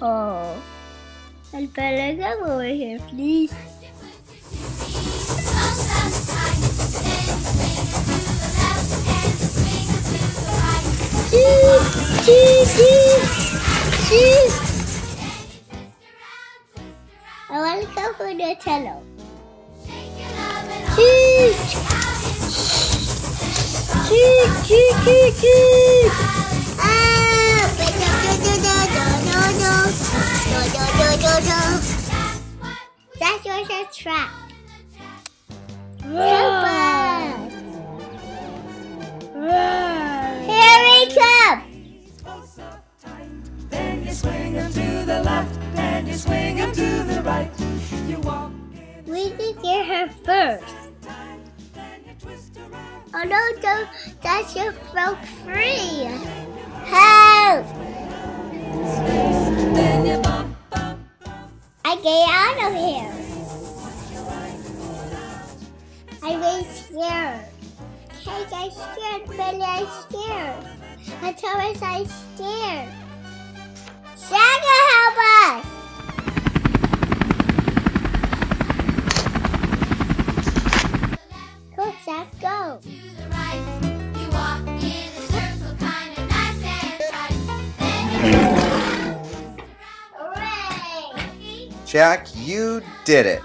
Oh, and better come over here, please. I want to go for the cello. That's your trap. Here we come. Then you swing them to the left, then you swing them to the right. You walk. We can get her first. Oh no, that's your broke free. Help! I get out of here. I'm really scared. Hey, I'm scared, Billy, I'm scared. I told us I'm scared. Santa, help us! Go, Zach, go. Jack, you did it.